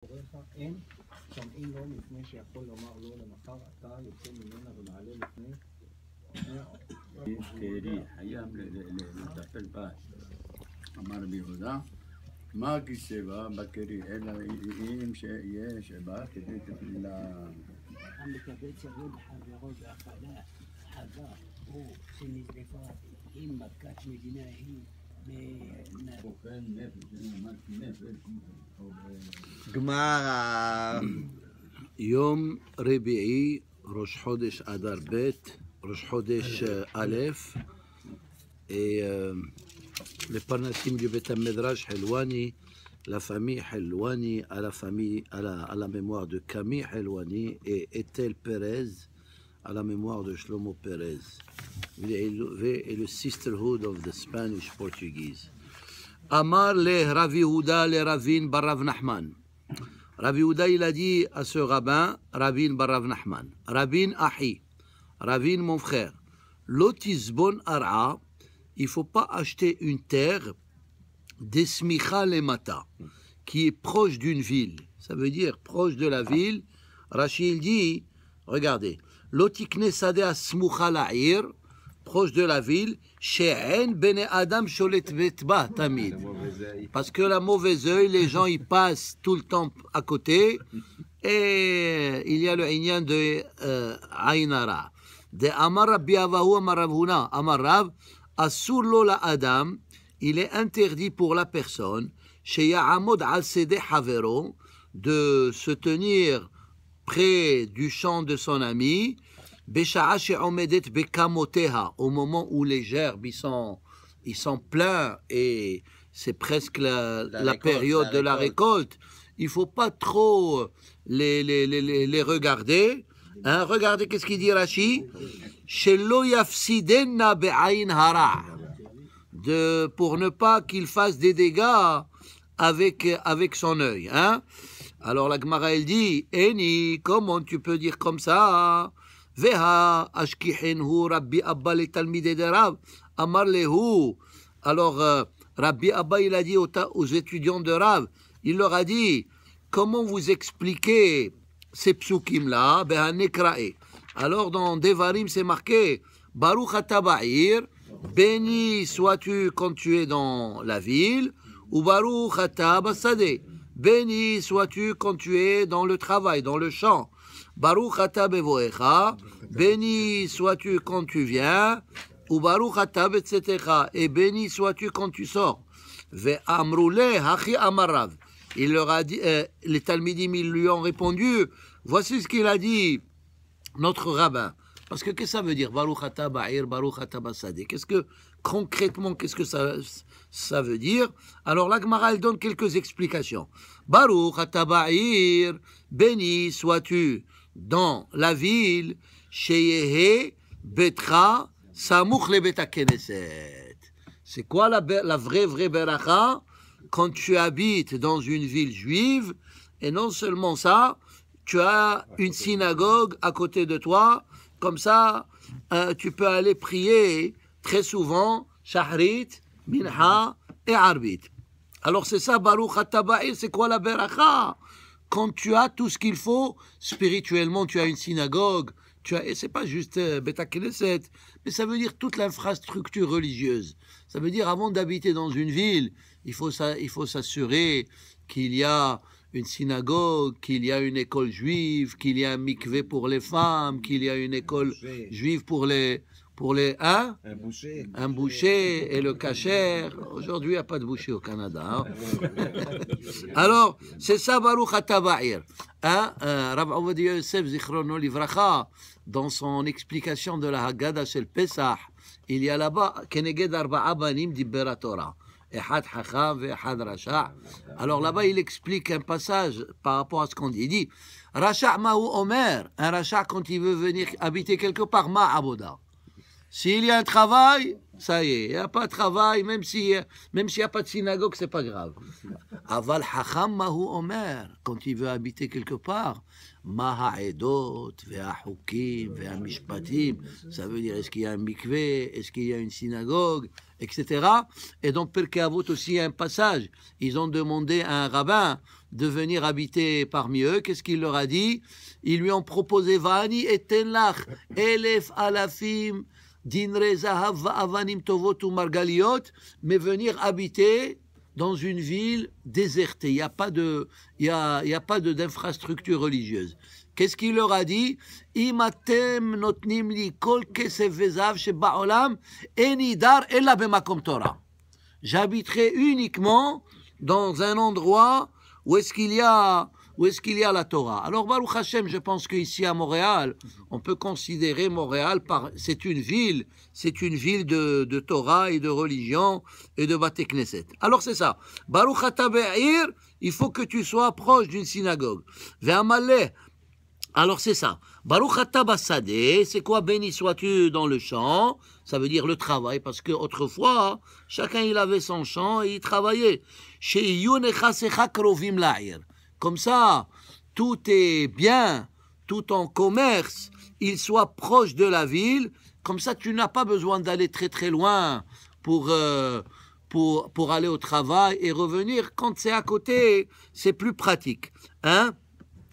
אין שומעים לו לפני שיכול לומר לו למחר אתה יוצא ממנה ומעלה לפני תהרי חייב לטפל בה. אמר רבי יהודה, מה הכיסבה בקרי, אלא אם שיש בה כדי תפילה. המקבל צוות חברו והאכלה, חווה או שנזרפה עם מכת מדינה היא גמרא יום רביעי ראש חודש אדר ב' ראש חודש א' לפרנסים לבית המדרש חלואני la famille Helwani à la mémoire de Camille Helwani et Ethel Perez à la mémoire de Shlomo Perez et le Sisterhood of the Spanish Portuguese. Amar le Rav Yehuda le Ravin bar Rav Nachman. Rav Yehuda il a dit à ce rabbin, Ravin bar Rav Nachman, Ravin Ahi, Ravin mon frère, Lotisbon Ar'a, il ne faut pas acheter une terre d'Esmicha Lemata, qui est proche d'une ville. Ça veut dire proche de la ville. Rashi il dit, regardez, Lotikne Sadeh Smucha La'ir, proche de la ville, She'en Bene Adam Sholet Betba Tamid. Parce que la mauvaise œil, les gens y passent tout le temps à côté, et il y a le inyan de Ainara. De Amar Rabbi Avahu Amar Rav Huna, Amar Rav, Asur Lo La Adam, il est interdit pour la personne, Sheya'amod al Sedeh Havero, de se tenir près du champ de son ami, Besha'a she'omedet bekamoteha, au moment où les gerbes ils sont pleins et c'est presque la période de la récolte. Il faut pas trop les regarder. Hein, regardez qu'est-ce qu'il dit Rashi. Shelo yafsidenna be'ain hara, pour ne pas qu'il fasse des dégâts avec son œil. Hein. Alors la Gemara elle dit, Eni, comment tu peux dire comme ça? Veha ashkihenhu Rabbi Abba le talmidei de Rav Amar lehu. Alors Rabbi Abba il a dit aux étudiants de Rav, il leur a dit, comment vous expliquez ces psukim là? Beha nekrae. Alors dans Devarim c'est marqué, Baruch ata ba'ir, béni sois-tu quand tu es dans la ville, ou Baruch ata basadeh, béni sois-tu quand tu es dans le travail, dans le champ. Baruch ata bevoecha, béni sois-tu quand tu viens, ou Baruch ata betzetecha, et béni sois-tu quand tu sors. Ve amroule hachi amarav. Il leur a dit, les Talmidim ils lui ont répondu, voici ce qu'il a dit notre rabbin. Parce que qu'est-ce que ça veut dire? Baruch ata ba'ir, Baruch ata basadeh. Qu'est-ce que concrètement, qu'est-ce que ça veut dire? Alors la Gemara elle donne quelques explications. Baruch ata ba'ir, béni sois-tu dans la ville, sheyehe betra samuch le bet hakeneset. C'est quoi la vraie beracha? Quand tu habites dans une ville juive, et non seulement ça, tu as une synagogue à côté de toi, comme ça, tu peux aller prier très souvent, Shahrit, Minha et Arbit. Alors c'est ça, Baruch ata ba'ir, c'est quoi la beracha? Quand tu as tout ce qu'il faut, spirituellement, tu as une synagogue, et c'est pas juste Bet HaKnesset, mais ça veut dire toute l'infrastructure religieuse. Ça veut dire, avant d'habiter dans une ville, il faut s'assurer qu'il y a une synagogue, qu'il y a une école juive, qu'il y a un mikvé pour les femmes, qu'il y a une école juive pour les hein? Un boucher et le kasher. Aujourd'hui, il n'y a pas de boucher au Canada. Hein? Alors, c'est ça, Baruch ata ba'ir. Hein? Rav Ovadia Yosef Zichrono Livracha, dans son explication de la Haggadah shel Pesach, il y a là-bas, Keneged arba'a banim dibera Torah. Ehad Chacham ve Ehad Rasha. Alors là-bas, il explique un passage par rapport à ce qu'on dit. Il dit, Rasha ma'u omer, un Rasha quand il veut venir habiter quelque part, ma'aboda. S'il y a un travail, ça y est, il n'y a pas de travail, même s'il n'y a pas de synagogue, c'est pas grave. Aval Chacham ma'u omer, quand il veut habiter quelque part, Maha'edot, ve'ahukim, ve'amishpatim, ça veut dire est-ce qu'il y a un mikvé, est-ce qu'il y a une synagogue, etc. Et dans Pirkei Avot aussi, il y a un passage. Ils ont demandé à un rabbin de venir habiter parmi eux. Qu'est-ce qu'il leur a dit? Ils lui ont proposé Vani eten lach elef alafim dinre zahav va'avanim tovot ou margaliot, mais venir habiter dans une ville désertée. Il n'y a pas d'infrastructure religieuse. Qu'est-ce qu'il leur a dit? Imatem notnim li kol kesef vezav sheba'olam enidar ella bemakom Torah. J'habiterai uniquement dans un endroit où est-ce qu'il y a la Torah. Alors Baruch Hashem, je pense qu'ici à Montréal, on peut considérer Montréal c'est une ville de Torah et de religion et de Bate Knesset. Alors c'est ça. Baruch ata be'ir, il faut que tu sois proche d'une synagogue. Ve'amaleh. Alors c'est ça. Baruch ata basadeh, c'est quoi? Béni sois-tu dans le champ. Ça veut dire le travail, parce que autrefois, chacun il avait son champ et il travaillait. Comme ça, tout est bien, tout en commerce, il soit proche de la ville. Comme ça, tu n'as pas besoin d'aller très très loin pour aller au travail et revenir. Quand c'est à côté, c'est plus pratique. Hein?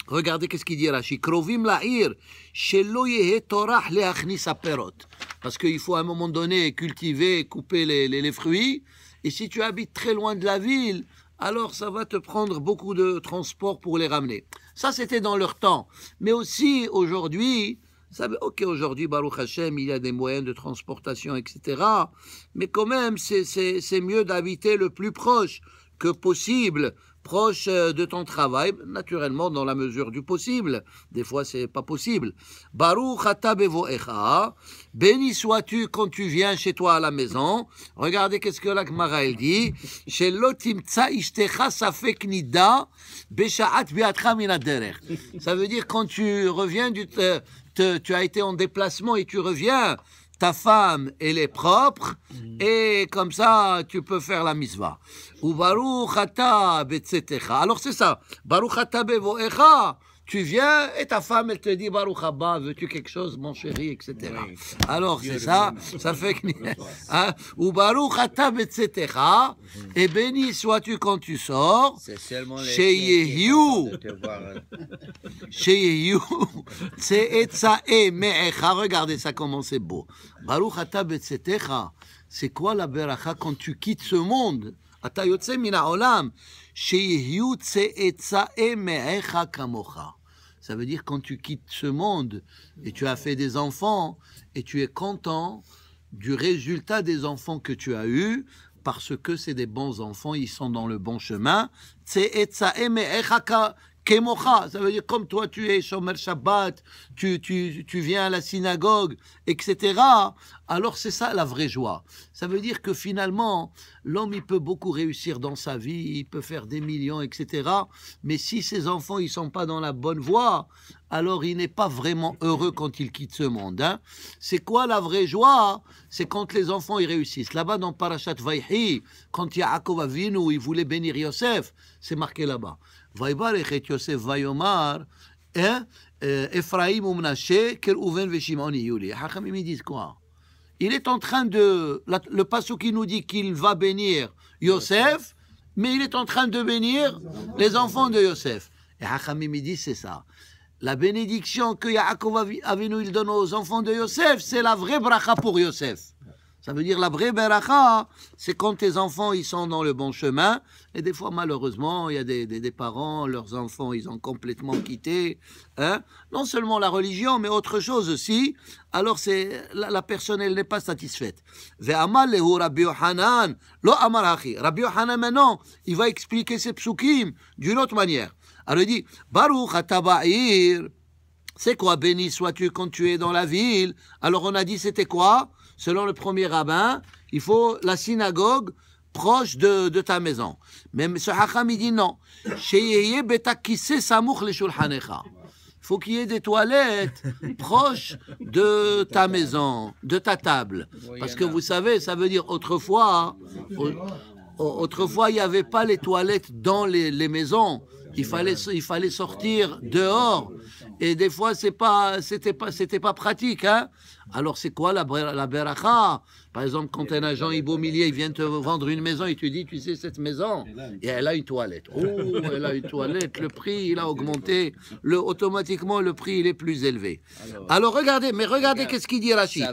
Regardez qu'est-ce qu'il dit Rashi. Krovim la'ir, shelo yehe torah leachnis aperot. Parce qu'il faut à un moment donné cultiver, couper les fruits. Et si tu habites très loin de la ville, alors ça va te prendre beaucoup de transport pour les ramener. Ça, c'était dans leur temps. Mais aussi, aujourd'hui, aujourd'hui, Baruch Hashem, il y a des moyens de transportation, etc. Mais quand même, c'est mieux d'habiter le plus proche que possible, proche de ton travail, naturellement dans la mesure du possible. Des fois, c'est pas possible. Baruch ata bevoecha, béni sois-tu quand tu viens chez toi à la maison. Regardez qu'est-ce que la Gemara elle dit. Shelo timtsa ishtecha safek nida besha'at bi'atcha min haderech. Ça veut dire quand tu reviens tu as été en déplacement et tu reviens, ta femme, elle est propre, et comme ça, tu peux faire la mitzvah. Ou baruch ata betzetecha. Alors c'est ça. Baruch ata bevoecha. Tu viens et ta femme, elle te dit baruch haba, veux-tu quelque chose, mon chéri, etc. Oui. Alors c'est ça. Ça fait que. Ou baruch ata betzetecha. Et béni sois-tu quand tu sors. C'est seulement les chez Yehiou. Chez Yehiou. C'est etzae me'echa. Regardez ça comment c'est beau. Baruch ata betzetecha. C'est quoi la beracha quand tu quittes ce monde? Ata yotze min ha'olam. Sheyehiu tse'etzae me'echa kamocha. Ça veut dire quand tu quittes ce monde et tu as fait des enfants et tu es content du résultat des enfants que tu as eus parce que c'est des bons enfants, ils sont dans le bon chemin. Tse'etzae me'echa kemocha, ça veut dire comme toi tu es Shomer Shabbat, tu viens à la synagogue, etc. Alors c'est ça la vraie joie. Ça veut dire que finalement, l'homme il peut beaucoup réussir dans sa vie, il peut faire des millions, etc. Mais si ses enfants ils sont pas dans la bonne voie, alors il n'est pas vraiment heureux quand il quitte ce monde. Hein. C'est quoi la vraie joie? C'est quand les enfants ils réussissent. Là-bas dans Parashat Vayhi, quand Yaakov Avinu il voulait bénir Yosef, c'est marqué là-bas. Vaybarech et Yosef Vayomar, Ephraim ou Menashe, Kerouven ve Shimon Yuli. Hachamim ils disent quoi? Il est en train le passage qui nous dit qu'il va bénir Yosef, mais il est en train de bénir les enfants de Yosef. Et Hachamim ils disent c'est ça. La bénédiction que Yaakov Avinu il donne aux enfants de Yosef, c'est la vraie bracha pour Yosef. Ça veut dire la vraie bracha, c'est quand tes enfants ils sont dans le bon chemin. Et des fois, malheureusement, il y a des parents, leurs enfants, ils ont complètement quitté. Hein? Non seulement la religion, mais autre chose aussi. Alors, la personne, elle n'est pas satisfaite. Ve'amal lehu Rabbi Yohanan, lo amar hachi. Rabbi Yohanan, maintenant, il va expliquer ces psukim d'une autre manière. Alors, il dit, Baruch ata ba'ir. C'est quoi, béni sois-tu quand tu es dans la ville? Alors, on a dit, c'était quoi? Selon le premier rabbin, il faut la synagogue proche de ta maison. Mais ce Hacham, il dit non. Il faut qu'il y ait des toilettes proches de ta maison, de ta table. Parce que vous savez, ça veut dire autrefois, il n'y avait pas les toilettes dans les maisons. Il fallait sortir dehors. Et des fois, c'était pas pratique, hein. Alors, c'est quoi la beracha? Par exemple, quand un agent immobilier vient te vendre une maison, il te dit, tu sais, cette maison, et elle a une toilette. Oh, elle a une toilette, le prix, il a augmenté. Automatiquement, le prix, il est plus élevé. Alors, regardez, qu'est-ce qu'il dit Rashi?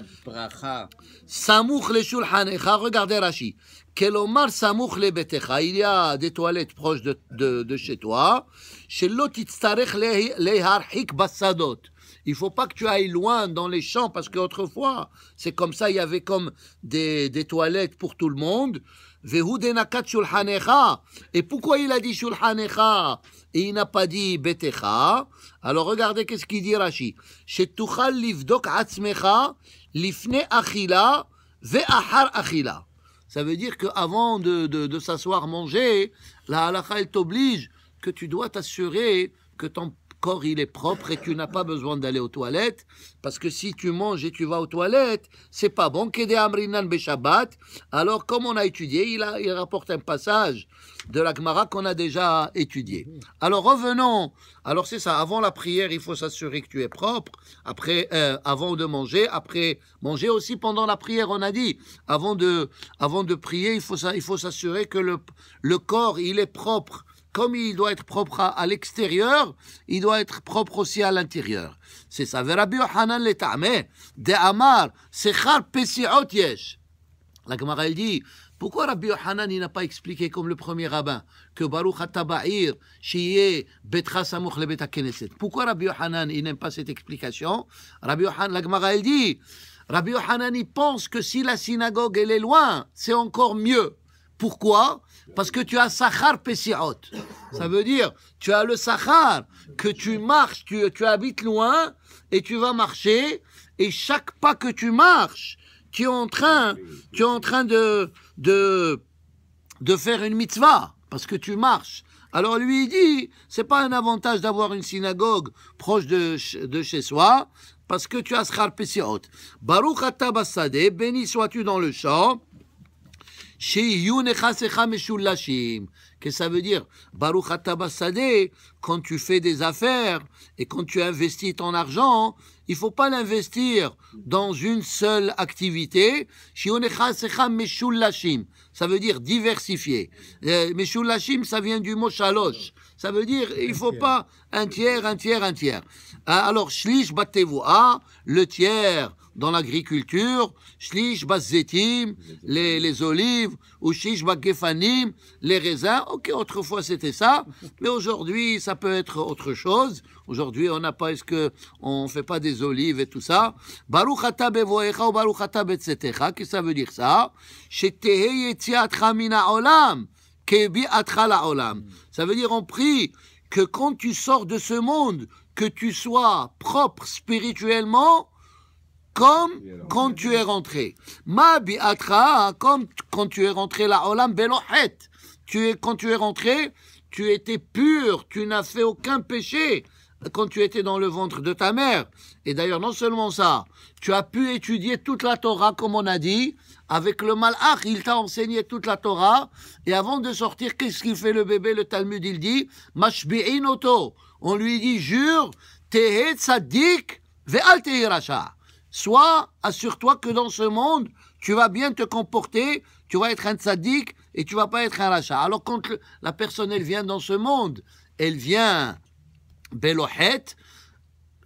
Samouch le shulchanecha, regardez Rashi. Kelomar samouch le betecha, il y a des toilettes proches de chez toi. Shelo titzarech leharhik basadot. Il ne faut pas que tu ailles loin dans les champs, parce qu'autrefois, c'est comme ça, il y avait comme des toilettes pour tout le monde. Vehu denakat shulchanecha. Et pourquoi il a dit shulchanecha et il n'a pas dit betecha? Alors regardez qu'est-ce qu'il dit Rashi. Shetuchal livdok atzmecha lifne achila ve'achar achila. Ça veut dire qu'avant de s'asseoir manger, la halakha, elle t'oblige que tu dois t'assurer que ton corps il est propre et tu n'as pas besoin d'aller aux toilettes, parce que si tu manges et tu vas aux toilettes, c'est pas bon. Kede amrinan beshabbat. Alors comme on a étudié, il rapporte un passage de la Gemara qu'on a déjà étudié. Alors revenons. Alors c'est ça, avant la prière, il faut s'assurer que tu es propre. Après, avant de manger, après manger aussi pendant la prière, on a dit. Avant de prier, il faut s'assurer que le corps il est propre. Comme il doit être propre à l'extérieur, il doit être propre aussi à l'intérieur. C'est ça. Rabbi Yochanan le ta'ameh, de Amar, sechar pesiot yesh. La Gemara elle dit, pourquoi Rabbi Yochanan il n'a pas expliqué comme le premier rabbin que Baruch hataba'ir shiye betra samouch le beta knesset? Pourquoi Rabbi Yochanan il n'aime pas cette explication? Rabbi Yochanan, la Gemara elle dit, Rabbi Yochanan il pense que si la synagogue elle est loin, c'est encore mieux. Pourquoi? Parce que tu as sachar pesiot. Ça veut dire, tu as le sachar, que tu marches, tu habites loin, et tu vas marcher, et chaque pas que tu marches, tu es en train de faire une mitzvah, parce que tu marches. Alors lui, il dit, c'est pas un avantage d'avoir une synagogue proche de chez soi, parce que tu as sachar pesiot. Baruch ata bassadeh, béni sois-tu dans le champ, qu'est-ce que ça veut dire? Baruch ata basadeh, quand tu fais des affaires et quand tu investis ton argent, il faut pas l'investir dans une seule activité. Ça veut dire diversifier. Meshulashim, ça vient du mot shalosh. Ça veut dire il faut pas un tiers. Alors shlish batevoa, le tiers dans l'agriculture, shlish bazetim, les olives, ou shlish bagefanim, les raisins. Ok, autrefois c'était ça, mais aujourd'hui ça peut être autre chose. Aujourd'hui on n'a pas, on fait pas des olives et tout ça. Baruch ata bevoecha ou baruch ata betzetecha, qu'est-ce que ça veut dire ça? Shetehe yetziatcha mina olam, kebi'atcha la'olam. Ça veut dire on prie que quand tu sors de ce monde, que tu sois propre spirituellement, comme quand tu es rentré. Ma bi'atra, comme quand tu es rentré la olam belohet. Quand tu es rentré, tu étais pur, tu n'as fait aucun péché quand tu étais dans le ventre de ta mère. Et d'ailleurs, non seulement ça, tu as pu étudier toute la Torah, comme on a dit, avec le malach, il t'a enseigné toute la Torah, et avant de sortir, qu'est-ce qu'il fait le bébé? Le Talmud, il dit, mashbi'in oto. On lui dit, jure, tehe tzaddik ve'al tehi rasha. Soit, assure-toi que dans ce monde, tu vas bien te comporter, tu vas être un tzaddik et tu vas pas être un rachat. Alors quand la personne, elle vient dans ce monde, elle vient belohet,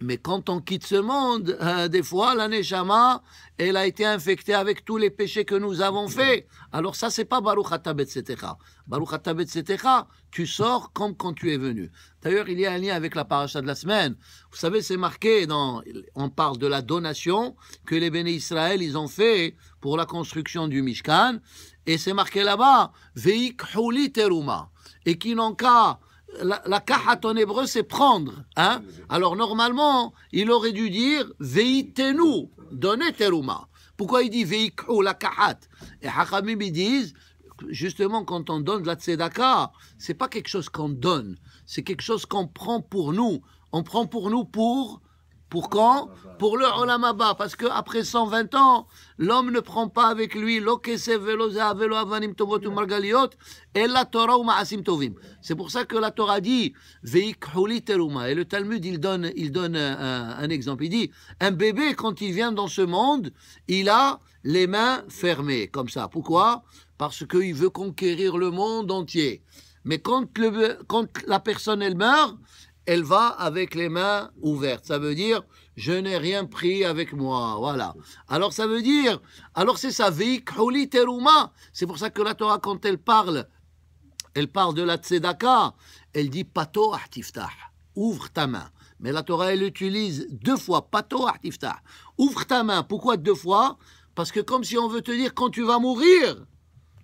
mais quand on quitte ce monde, des fois, la neshama, elle a été infectée avec tous les péchés que nous avons faits. Alors ça, c'est pas Baruch ata betzetecha. Baruch ata betzetecha, tu sors comme quand tu es venu. D'ailleurs, il y a un lien avec la paracha de la semaine. Vous savez, c'est marqué on parle de la donation que les béné Israël, ils ont fait pour la construction du Mishkan. Et c'est marqué là-bas, veikhouli teruma. Et qui n'ont qu'à, la kahat en hébreu, c'est prendre. Hein? Alors normalement, il aurait dû dire veitenu, donner teruma. Pourquoi il dit veikhou la kahat? Et Hachamim ils disent, justement, quand on donne de la tzedaka, c'est pas quelque chose qu'on donne, c'est quelque chose qu'on prend pour nous. On prend pour nous pour Pour quand? Pour le Olam Haba. Parce qu'après 120 ans, l'homme ne prend pas avec lui lo kesef velo zahav velo avanim tovot umargaliot et la Torah ou ma'asim tovim. C'est pour ça que la Torah dit veikhouli teruma. Et le Talmud, il donne un exemple. Il dit, un bébé, quand il vient dans ce monde, il a les mains fermées, comme ça. Pourquoi? Parce qu'il veut conquérir le monde entier. Mais quand la personne, elle meurt, elle va avec les mains ouvertes. Ça veut dire, je n'ai rien pris avec moi. Voilà. Alors ça veut dire, alors c'est ça, veikhouli teruma. C'est pour ça que la Torah, quand elle parle de la tzedaka, elle dit pato tiftah, ouvre ta main. Mais la Torah, elle utilise 2 fois, pato tiftah, ouvre ta main. Pourquoi 2 fois? Parce que comme si on veut te dire, quand tu vas mourir,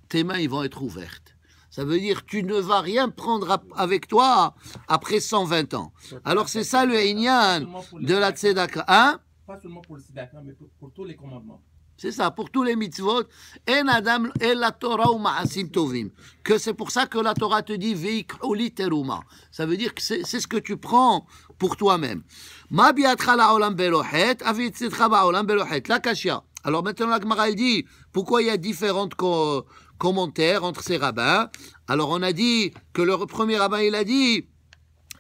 tes mains, ils vont être ouvertes. Ça veut dire tu ne vas rien prendre avec toi après 120 ans. Alors c'est ça le inyan de la tzedaka. Hein? Pas seulement pour le tzedaka, mais pour tous les commandements. C'est ça, pour tous les mitzvot. En adam et la Torah ou ma'asim tovim. Que c'est pour ça que la Torah te dit veikhouli teruma. Ça veut dire que c'est ce que tu prends pour toi-même. Ma bi'atcha la'olam belohet, avitzitcha ba'olam belohet. La kashia. Alors maintenant la Gemara elle dit pourquoi il y a différentes commentaires entre ces rabbins. Alors on a dit que le premier rabbin il a dit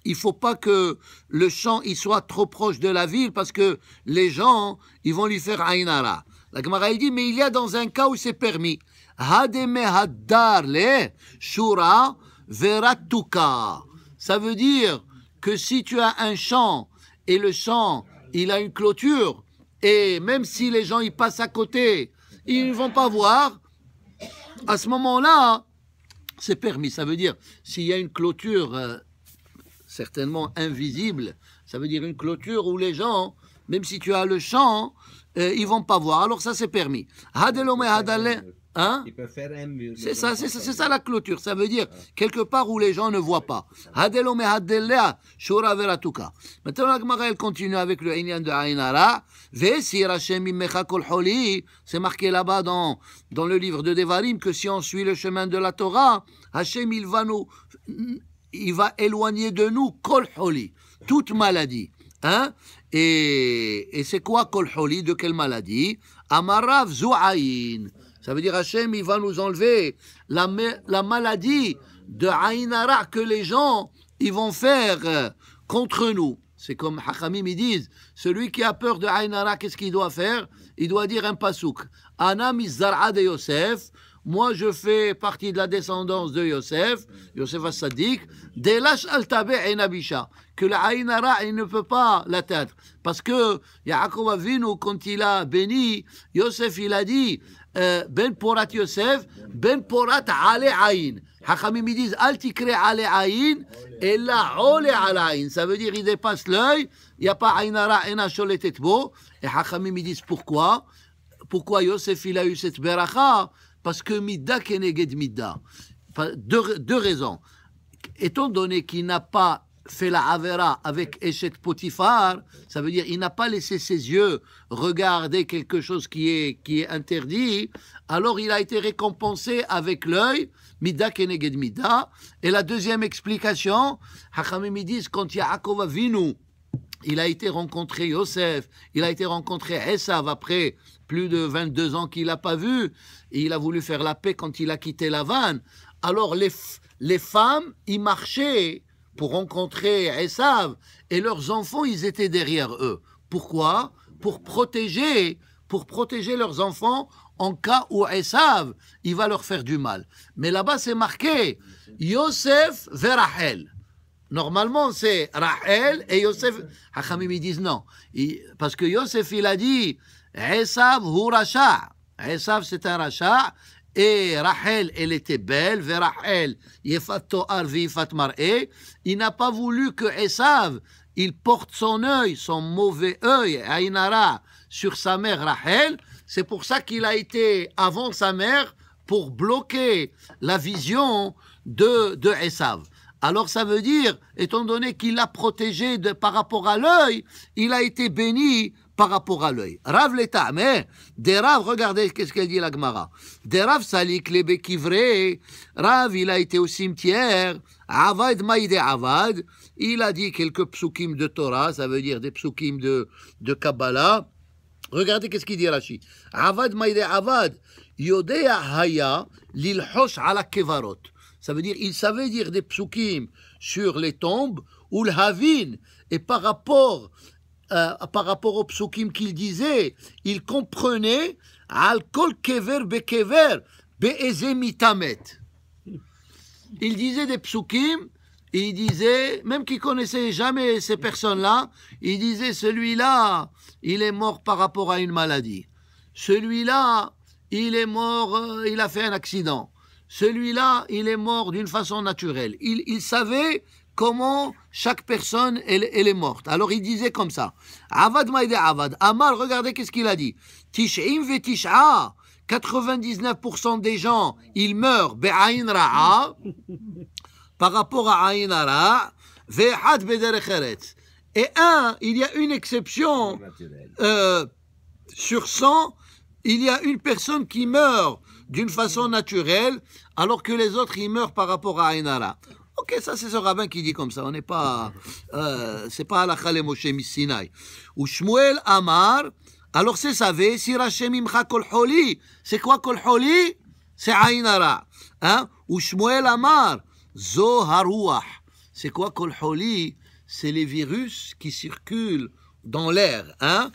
il faut pas que le champ il soit trop proche de la ville parce que les gens ils vont lui faire aïn hara. La Gemara elle dit mais il y a dans un cas où c'est permis. Hademe haddar le shura veratuka. Ça veut dire que si tu as un champ et le champ il a une clôture et même si les gens ils passent à côté, ils ne vont pas voir. À ce moment-là, c'est permis. Ça veut dire, s'il y a une clôture certainement invisible, ça veut dire une clôture où les gens, même si tu as le champ, ils vont pas voir. Alors ça, c'est permis. Hein? Il peut faire un mur. C'est ça la clôture. Ça veut dire quelque part où les gens ne voient pas. Maintenant, la Gemara elle continue avec le inyan de Aïn Hara. C'est marqué là-bas dans le livre de Devarim que si on suit le chemin de la Torah, Hachem il va éloigner de nous kol holi, toute maladie. Hein? Et c'est quoi kol holi? De quelle maladie? Amarav zu'ayin. Ça veut dire Hachem, il va nous enlever la maladie de Aïn Hara que les gens ils vont faire contre nous. C'est comme Hachamim ils disent, celui qui a peur de Aïn Hara, qu'est-ce qu'il doit faire? Il doit dire un pasouk. Ana mizar'a de Yosef. Moi, je fais partie de la descendance de Yosef, Yosef as-Sadiq, Delash al-Tabe Enabisha, que la Aïn Hara, il ne peut pas l'atteindre. Parce que Yaakov Avinu, quand il a béni, Yosef, il a dit, Ben Porat Yosef, Ben Porat Ale Aïn. Hachamim, ils disent, Al tikre Ale Aïn, et la Ole Al Aïn. Ça veut dire, il dépasse l'œil, il n'y a pas Aïn Hara, Ena Sholet Etbo. Et Hachamim, ils disent, pourquoi? Pourquoi Yosef, il a eu cette beracha? Parce que Midda keneged Midda. Deux raisons. Étant donné qu'il n'a pas fait la Avera avec Eshet Potiphar, ça veut dire il n'a pas laissé ses yeux regarder quelque chose qui est interdit, alors il a été récompensé avec l'œil, Midda keneged Midda. Et la deuxième explication, Hachamim disent quand Yaakov Avinu, il a été rencontré Yosef, il a été rencontré Esav après plus de 22 ans qu'il n'a pas vu, et il a voulu faire la paix quand il a quitté Lavan. Alors les femmes, ils marchaient pour rencontrer Esav, et leurs enfants, ils étaient derrière eux. Pourquoi? Pour protéger leurs enfants en cas où Esav, il va leur faire du mal. Mais là-bas, c'est marqué Yosef vers Rachel. Normalement, c'est Rachel et Yosef. Hachamim, ils disent non. Parce que Yosef, il a dit Esav hu racha. Esav, c'est un racha. Et Rachel, elle était belle. Vers Rachel, yefat to'ar v'yefat mar'e. Il n'a pas voulu que Esav, il porte son œil, son mauvais œil, Aïn Hara, sur sa mère Rachel. C'est pour ça qu'il a été avant sa mère pour bloquer la vision de Esav. alors ça veut dire, étant donné qu'il l'a protégé par rapport à l'œil, il a été béni par rapport à l'œil. Rav l'État, mais des Rav, regardez qu'est-ce qu'elle dit la Gemara. Des Rav Salik, les Bekivré, Rav, il a été au cimetière, Avad Maïde Avad, il a dit quelques psukim de Torah, ça veut dire des psukim de Kabbalah. Regardez qu'est-ce qu'il dit Rashi. Avad Maïde Avad, Yodea Haya, Lilhosh ala Kevarot. Ça veut dire, il savait dire des psukim sur les tombes, ou le Havin, et par rapport au psukim qu'il disait, il comprenait al kol kever bekever be'eze mitamet. Il disait des psukim, il disait, même qu'il connaissait jamais ces personnes-là, il disait celui-là, il est mort par rapport à une maladie. Celui-là, il est mort, il a fait un accident. Celui-là, il est mort d'une façon naturelle. Il savait comment chaque personne elle est morte. Alors il disait comme ça. Avad maïde avad. Amal, regardez qu'est-ce qu'il a dit. Tish'im ve tish'a. 99% des gens, ils meurent be'aïn ra'a par rapport à aïn ra'a ve'had bederech eretz. Et il y a une exception sur 100, il y a une personne qui meurt d'une façon naturelle, alors que les autres, ils meurent par rapport à aïn ra'a. Ok, ça c'est ce rabbin qui dit comme ça. On n'est pas, c'est pas halakha le Moshe Missinaï. Ou Shmuel Amar. Alors c'est ça. Ve'esir Hashem imcha kol holi. C'est quoi kol holi? C'est aïn hara. Hein? Ou Shmuel Amar. Zo haruach. C'est quoi kol holi? C'est les virus qui circulent dans l'air. Hein?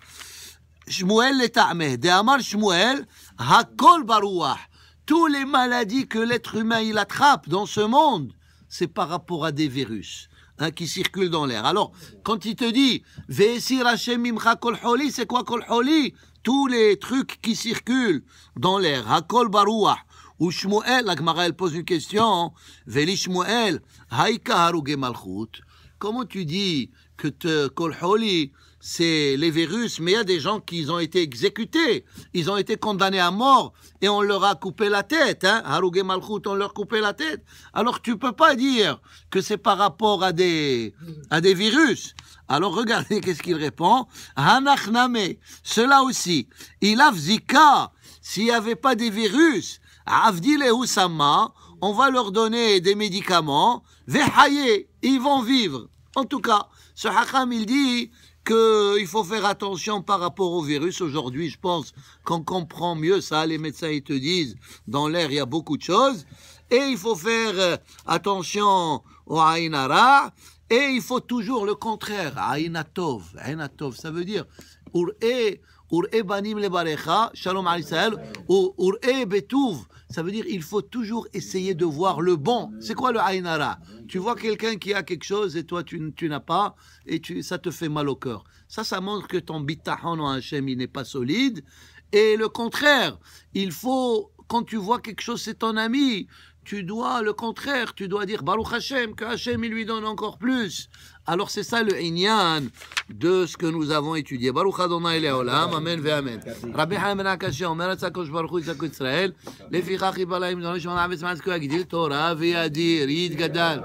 Shmuel le ta'meh. De Amar Shmuel. Hakol baruach. Tous les maladies que l'être humain il attrape dans ce monde, c'est par rapport à des virus qui circulent dans l'air. Alors, quand il te dit « Ve'esir Hashem imcha kol holi », c'est quoi kol holi? Tous les trucs qui circulent dans l'air. Hakol baruach. Ou Shmuel, la Gemara, elle pose une question. « Veli Shmuel, haïka haruge malchut ». Comment tu dis que kol holi, c'est les virus, mais il y a des gens qui ont été exécutés, ils ont été condamnés à mort et on leur a coupé la tête, hein? Harougé Malchut, on leur a coupé la tête. Alors tu peux pas dire que c'est par rapport à des virus. Alors regardez qu'est-ce qu'il répond. Hanachname, cela aussi, il a zika, s'il n'y avait pas des virus, avdile husama, on va leur donner des médicaments, vehaye, ils vont vivre. En tout cas, ce Hakam il dit qu'il faut faire attention par rapport au virus. Aujourd'hui, je pense qu'on comprend mieux ça. Les médecins, ils te disent, dans l'air, il y a beaucoup de choses. Et il faut faire attention au aïn hara. Et il faut toujours le contraire. Aïn hatov. Aïn hatov, ça veut dire ur'e banim lebarecha, shalom alisraël, ou ur'e betuv. Ça veut dire il faut toujours essayer de voir le bon. C'est quoi le aïn hara? Tu vois quelqu'un qui a quelque chose et toi tu n'as pas et ça te fait mal au cœur. Ça montre que ton bitachon en Hachem il n'est pas solide. Et le contraire, il faut, quand tu vois quelque chose c'est ton ami, tu dois le contraire, tu dois dire Baruch Hashem, que Hashem il lui donne encore plus. Alors c'est ça le inyan de ce que nous avons étudié. Baruch Adonai Leolam, Amen ve Amen. Rabbi Haim Akashi Omer Tzakos Baruch Hu Yitzhak Israël, Lefichach Yibalaim Zon Shon Avetz Matzko Agdil Torah ve'Yadir Yid Gadal.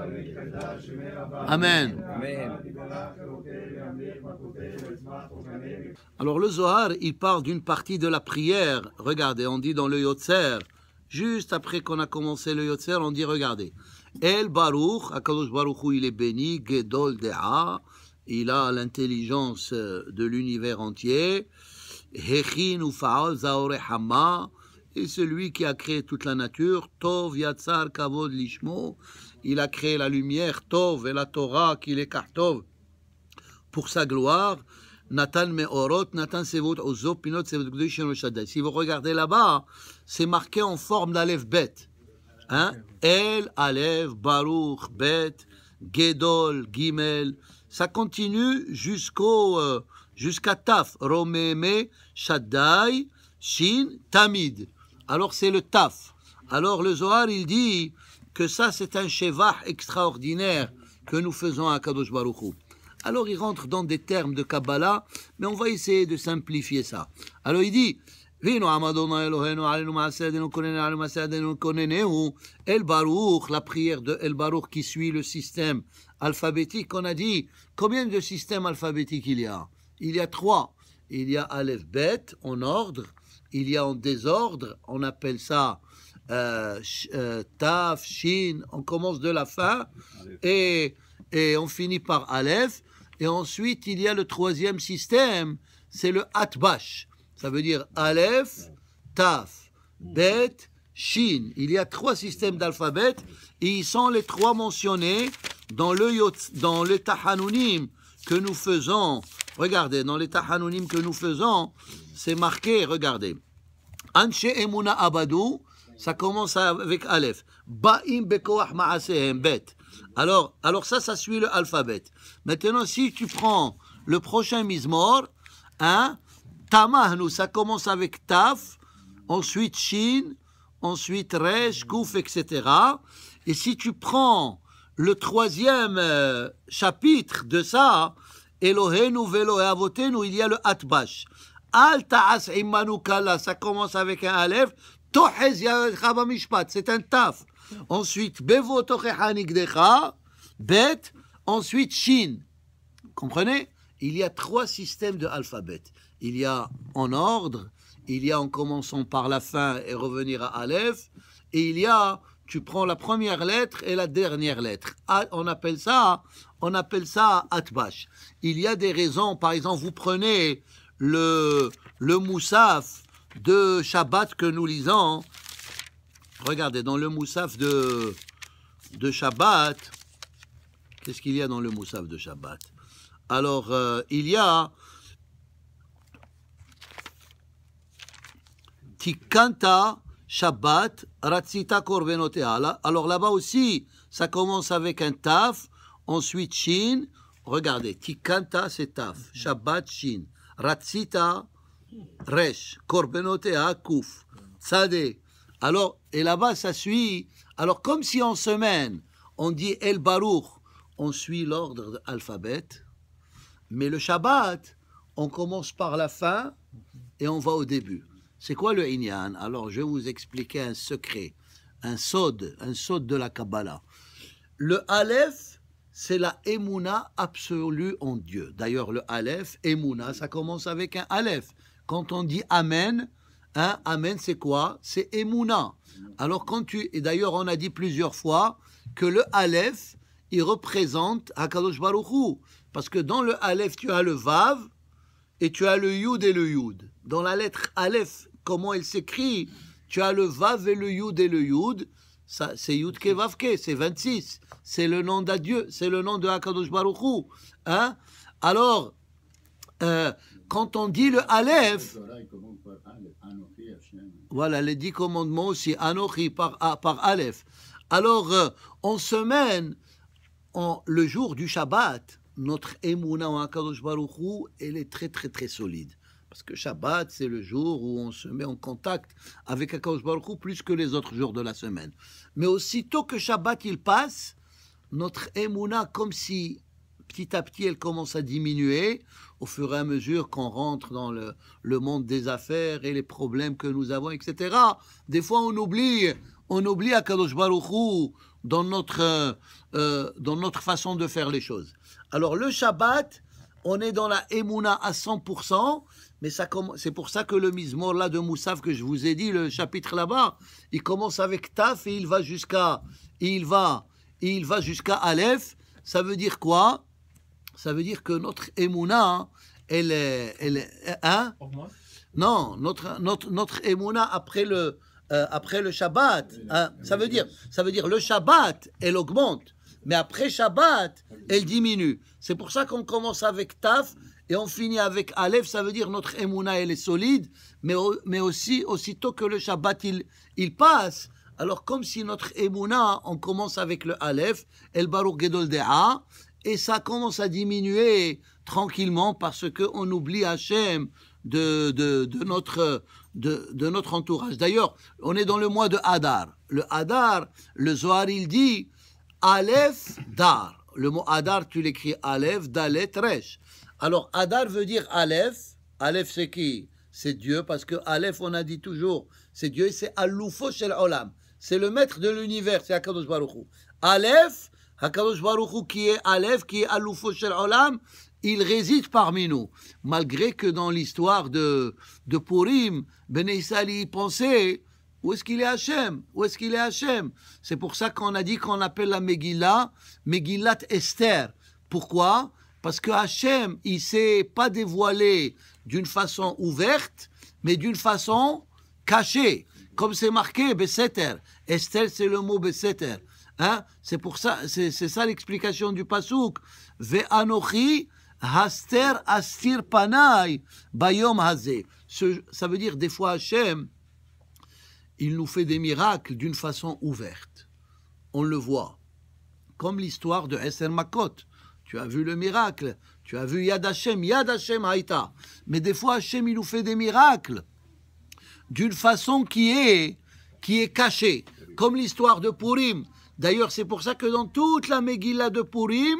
Amen. Alors le Zohar, il parle d'une partie de la prière. Regardez, on dit dans le Yotzer, juste après qu'on a commencé le Yotzer, on dit regardez. El Baruch, Akadosh Baruch Hu, il est béni, Gedol Dea, il a l'intelligence de l'univers entier. Hechin Ufaal Zaore Hama, et celui qui a créé toute la nature. Tov Yatzar Kavod Lishmo, il a créé la lumière, Tov, et la Torah, qu'il est Kartov, pour sa gloire. Natan Meorot, Natan Sevot Ozo, Pinot Sevot Gdushin Shaddai. Si vous regardez là-bas, c'est marqué en forme d'Aleph Bet. Hein? El, Aleph, Baruch, Bet, Gedol, Gimel. Ça continue jusqu'à Taf. Romeme, Shaddai, Shin, Tamid. Alors c'est le Taf. Alors le Zohar, il dit que ça c'est un Shevach extraordinaire que nous faisons à Kadosh Baruch Hu. Alors il rentre dans des termes de Kabbalah, mais on va essayer de simplifier ça. Alors il dit, Vino Amadona Elohenu Alenu Maasedenu Konene Alenu Maasedenu Konenehu El Baruch, la prière de El Baruch qui suit le système alphabétique. On a dit combien de systèmes alphabétiques il y a? Il y a 3. Il y a Aleph Bet en ordre, il y a en désordre, on appelle ça Taf, Shin, on commence de la fin et on finit par Aleph. Et ensuite, il y a le 3e système, c'est le Atbash. Ça veut dire Aleph, Taf, Bet, Shin. Il y a 3 systèmes d'alphabet et ils sont les 3 mentionnés dans le Tahanunim que nous faisons. Regardez, dans les Tahanunim que nous faisons, c'est marqué, regardez. Anshe Emuna Abadou, ça commence avec Aleph. Ba'im Bekoach Ma'asehem, Bet. Alors ça suit le alphabet. Maintenant, si tu prends le prochain Mizmor, hein, Tamahnu, ça commence avec Taf, ensuite Shin, ensuite Resh, Kouf, etc. Et si tu prends le 3e chapitre de ça, Elohenu velo avotenu, il y a le Atbash. Al ta'as imanu kala, ça commence avec un Aleph. Tohez yachaba mishpat, c'est un Taf. Ensuite, Bevo tochecha nigdecha, Bet, ensuite Shin. Comprenez? Il y a 3 systèmes de alphabet. Il y a en ordre, il y a en commençant par la fin et revenir à Aleph, et il y a, tu prends la première lettre et la dernière lettre. On appelle ça Atbash. Il y a des raisons, par exemple, vous prenez le Moussaf de Shabbat que nous lisons. Regardez, dans le Moussaf de Shabbat, qu'est-ce qu'il y a dans le Moussaf de Shabbat? Alors, il y a Tikanta Shabbat Ratzita Korbenotea. Alors là-bas aussi, ça commence avec un Taf, ensuite Shin. Regardez, Tikanta c'est Taf, Shabbat Shin, Ratzita Resh, Korbenotea Kouf, Tzadeh. Alors, et là-bas, ça suit. Alors, comme si en semaine, on dit El Baruch, on suit l'ordre alphabet, mais le Shabbat, on commence par la fin et on va au début. C'est quoi le Inyan? Alors, je vais vous expliquer un secret, un sod de la Kabbalah. Le Aleph, c'est la Emouna absolue en Dieu. D'ailleurs, le Aleph, Emouna, ça commence avec un Aleph. Quand on dit Amen, hein, Amen, c'est quoi? C'est Emouna. Alors, et d'ailleurs, on a dit plusieurs fois que le Aleph, il représente Hakadosh Baruch Hu. Parce que dans le Aleph, tu as le Vav et tu as le Yud et le Yud. Dans la lettre Aleph, comment elle s'écrit? Tu as le Vav et le Yud et le Yud. Ça, c'est Yud Ke Vav Ke, c'est 26. C'est le nom d'Adieu, c'est le nom de Hakadosh Baruch Hu. Hein? Alors, quand on dit le Aleph, voilà, les 10 commandements aussi, Anochi par Aleph. Alors, en semaine, le jour du Shabbat, notre Emouna en Hakadosh Baruch Hu, elle est très très très solide. Parce que Shabbat, c'est le jour où on se met en contact avec Hakadosh Baruch Hu plus que les autres jours de la semaine. Mais aussitôt que Shabbat il passe, notre Emouna, comme si petit à petit elle commence à diminuer, au fur et à mesure qu'on rentre dans le monde des affaires et les problèmes que nous avons, etc. Des fois on oublie Hakadosh Baruch Hu dans notre façon de faire les choses. Alors le Shabbat, on est dans la Emouna à 100%, mais c'est pour ça que le Mizmor là de Moussaf que je vous ai dit, le chapitre là-bas, il commence avec Taf et il va jusqu'à Aleph. Ça veut dire quoi? Ça veut dire que notre Emouna, elle est hein? Non, notre Emouna après le Shabbat, hein? Ça veut dire le Shabbat, elle augmente. Mais après Shabbat, elle diminue. C'est pour ça qu'on commence avec Taf et on finit avec Aleph. Ça veut dire notre Emouna, elle est solide, mais aussi, aussitôt que le Shabbat, il passe. Alors, comme si notre Emouna, on commence avec le Aleph, El Baruch Gedol De'a, et ça commence à diminuer tranquillement parce qu'on oublie Hachem de notre entourage. D'ailleurs, on est dans le mois de Hadar. Le Hadar, le Zohar, il dit Aleph Dar. Le mot Hadar, tu l'écris Aleph, Dalet, Resh. Alors, Hadar veut dire Aleph. Aleph, c'est qui? c'est Dieu, parce que Aleph, on a dit toujours, c'est Dieu, c'est Aloufo Shel Olam. C'est le maître de l'univers, c'est Akadosh Baruch Hu. Aleph, Akadosh Baruch Hu qui est Aleph, qui est Aloufo Shel Olam, il réside parmi nous. Malgré que dans l'histoire de Purim, Ben Israël y pensait, où est-ce qu'il est Hachem? Où est-ce qu'il est Hachem? C'est pour ça qu'on a dit qu'on appelle la Megillah, Megillat Esther. Pourquoi? Parce que Hachem, il ne s'est pas dévoilé d'une façon ouverte, mais d'une façon cachée. Comme c'est marqué, Beseter. Esther, c'est le mot Beseter. Hein? C'est pour ça, c'est ça l'explication du Pasuk. Ve'anochi haster astir panai bayom hazeh. Ça veut dire des fois Hachem, il nous fait des miracles d'une façon ouverte. On le voit. Comme l'histoire de Esther Makot. Tu as vu le miracle. Tu as vu Yad Hashem Haïta. Mais des fois, Hachem, il nous fait des miracles d'une façon qui est cachée. Comme l'histoire de Purim. D'ailleurs, c'est pour ça que dans toute la Megillah de Purim,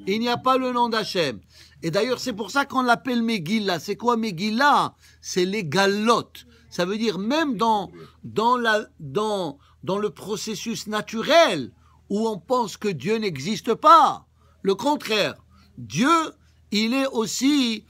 il n'y a pas le nom d'Hachem. Et d'ailleurs, c'est pour ça qu'on l'appelle Megillah. C'est quoi Megillah? C'est les galottes. Ça veut dire même dans le processus naturel où on pense que Dieu n'existe pas. Le contraire. Dieu, il est aussi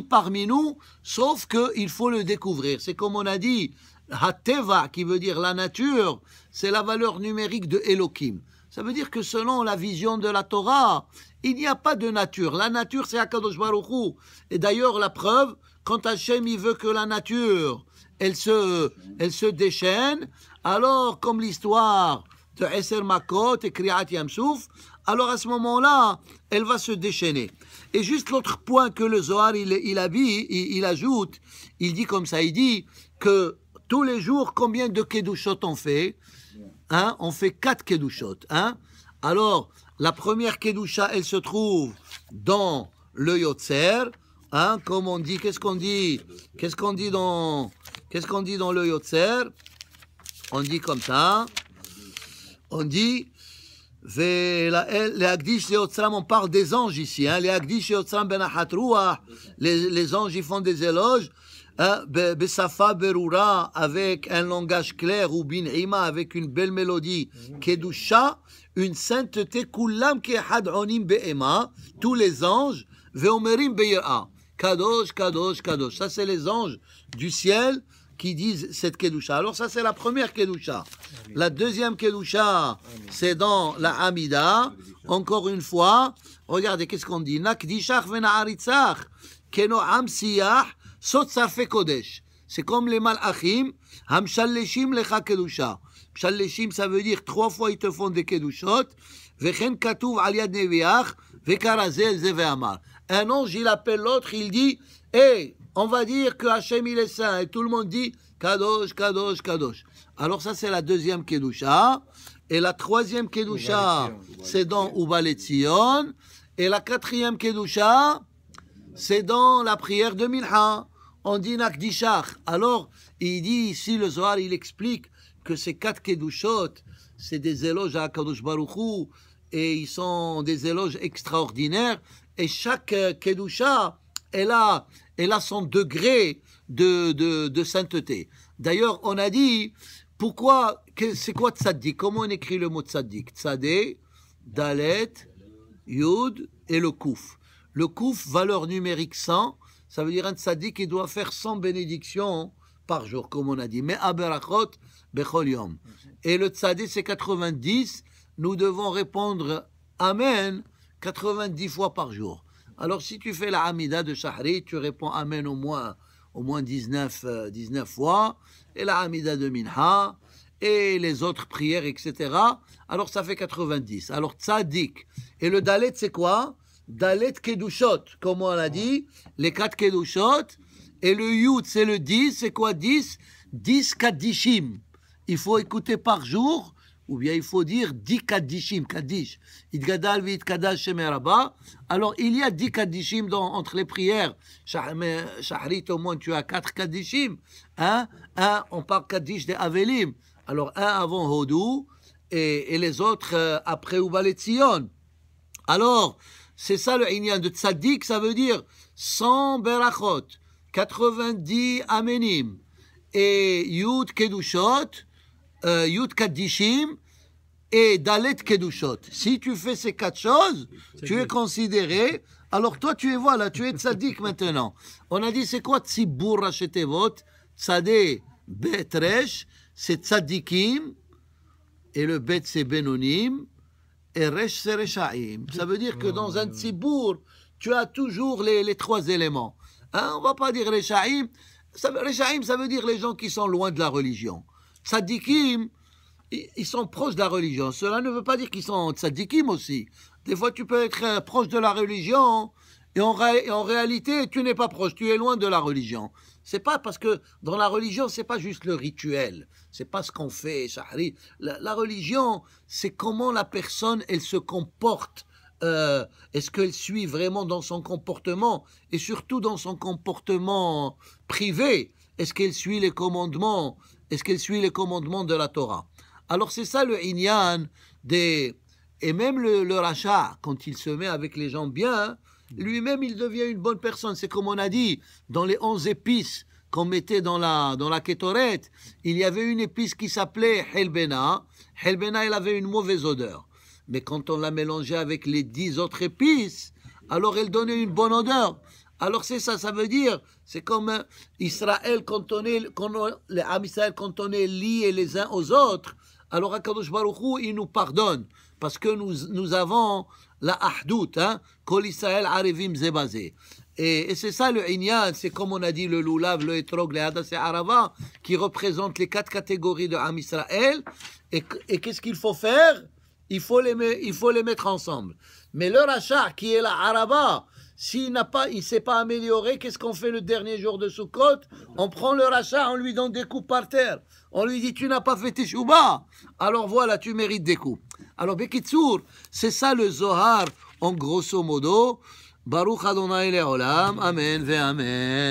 parmi nous, sauf qu'il faut le découvrir. C'est comme on a dit, Hateva, qui veut dire la nature, c'est la valeur numérique de Elohim. Ça veut dire que selon la vision de la Torah, il n'y a pas de nature. La nature, c'est Akadosh Baruch Hu. Et d'ailleurs, la preuve, quand Hachem, il veut que la nature, elle se déchaîne, alors, comme l'histoire de Eser Makot et Kriyat Yamsouf, alors à ce moment-là, elle va se déchaîner. Et juste l'autre point que le Zohar, il ajoute, il dit comme ça, il dit que tous les jours, combien de Kedushot on fait? Hein? On fait 4 Kedushot. Hein? Alors, la première Kedusha, elle se trouve dans le Yotzer. Hein? Comme on dit, qu'est-ce qu'on dit dans le Yotzer? On dit comme ça. On dit, les Agdish Yotzram, on parle des anges ici. Hein? Les Agdish Yotzram ben Achatruah, les anges, ils font des éloges. Besafa Berura, avec un langage clair, ou Bin'ima, avec une belle mélodie. Kedusha, une sainteté, Kullam Kehad Onim Be'ema, tous les anges, Veomerim Be'ira. Kadosh, Kadosh, Kadosh. Ça, c'est les anges du ciel qui disent cette Kedusha. Alors ça, c'est la première Kedusha. La deuxième Kedusha, c'est dans la Hamida. Encore une fois, regardez, qu'est-ce qu'on dit? Nakdishach vena'aritzach, keno'am siyah, sot sarfe kodesh. C'est comme les malachim, hamshalleshim lecha Kedusha. Mshalleshim, ça veut dire 3 fois ils te font des Kedushot. Vechen katuv al yad neviach, vekarazel ze ve'amar. Un ange, il appelle l'autre, il dit, hey, on va dire que Hachem il est saint. Et tout le monde dit, Kadosh, Kadosh, Kadosh. Alors ça, c'est la deuxième Kedusha. Et la troisième Kedusha, c'est dans Ubalet Zion. Et la quatrième Kedusha, c'est dans la prière de Mincha. On dit Nakdishach. Alors, il dit ici, le Zohar, il explique que ces 4 Kedushot, c'est des éloges à Kadosh Baruch Hu, et ils sont des éloges extraordinaires. Et chaque Kedusha, elle a son degré de sainteté. D'ailleurs, on a dit, pourquoi, c'est quoi tzaddik? Comment on écrit le mot tzaddik? Tzadé, Dalet, Yud et le Kouf. Le Kouf, valeur numérique 100, ça veut dire un tzaddik qui doit faire 100 bénédictions par jour, comme on a dit. Mais aberachot bechol yom. Et le tzadé, c'est 90. Nous devons répondre Amen 90 fois par jour. Alors, si tu fais la Hamida de Shahri, tu réponds Amen au moins 19 fois, et la Hamida de Minha, et les autres prières, etc. Alors, ça fait 90. Alors, Tzadik. Et le Dalet, c'est quoi? Dalet Kedushot, comme on l'a dit, les 4 Kedushot. Et le Yud, c'est le 10. C'est quoi 10? 10 Kaddishim. Il faut écouter par jour, ou bien il faut dire 10 Kaddishim, Kaddish. Idgadal v'it Kadash Shemeraba. Alors, il y a 10 Kaddishim entre les prières. Shahrit, au moins, tu as 4 Kaddishim. On parle Kaddish des Avelim. Alors, un avant Hodou, et les autres après Ubalet Zion. Alors, c'est ça le Inyan de Tzaddik, ça veut dire sans berachot, 90 Amenim et Yud Kedushot, Yud Kaddishim et Dalet Kedushot. Si tu fais ces 4 choses, tu es considéré. Alors toi, tu es tzaddik maintenant. On a dit, c'est quoi Tzibur Rachetevot? Tzadé Bet Resh, c'est tzaddikim, et le Bet c'est Benonim, et Resh c'est Reshaim. Ça veut dire que dans un tzibur, tu as toujours les 3 éléments. Hein, on ne va pas dire Reshaim. Reshaim, ça veut dire les gens qui sont loin de la religion. Tzaddikim, ils sont proches de la religion. Cela ne veut pas dire qu'ils sont tzaddikim aussi. Des fois, tu peux être proche de la religion et en réalité, tu n'es pas proche, tu es loin de la religion. C'est pas parce que dans la religion, c'est pas juste le rituel, c'est pas ce qu'on fait, Shahri. La religion, c'est comment la personne, elle se comporte. Est-ce qu'elle suit vraiment dans son comportement et surtout dans son comportement privé? Est-ce qu'elle suit les commandements? Est-ce qu'elle suit les commandements de la Torah? Alors c'est ça le inyan des... Et même le rachat, quand il se met avec les gens bien, lui-même il devient une bonne personne. C'est comme on a dit, dans les 11 épices qu'on mettait dans la kétoret, il y avait une épice qui s'appelait Helbena. Helbena, elle avait une mauvaise odeur. Mais quand on la mélangeait avec les 10 autres épices, alors elle donnait une bonne odeur. Alors c'est ça, ça veut dire, c'est comme Israël, les Am Israël, quand on est liés les uns aux autres, alors HaKadosh Baruch Hu, il nous pardonne, parce que nous avons la ahdout, hein, Kol Israël Arevim Zebazé. Et c'est ça le inyan, c'est comme on a dit le lulav, le etrog, le hadas et arava, qui représentent les 4 catégories de Am Israël. Et qu'est-ce qu'il faut faire? Il faut les mettre ensemble. Mais le rachat, qui est la araba, s'il ne s'est pas amélioré, qu'est-ce qu'on fait le dernier jour de Sukkot? On prend le rachat, on lui donne des coups par terre. On lui dit, tu n'as pas fait tes chouba. Alors voilà, tu mérites des coups. Alors, Bekitsour, c'est ça le Zohar, en grosso modo. Baruch Adonai Le'olam. Amen ve Amen.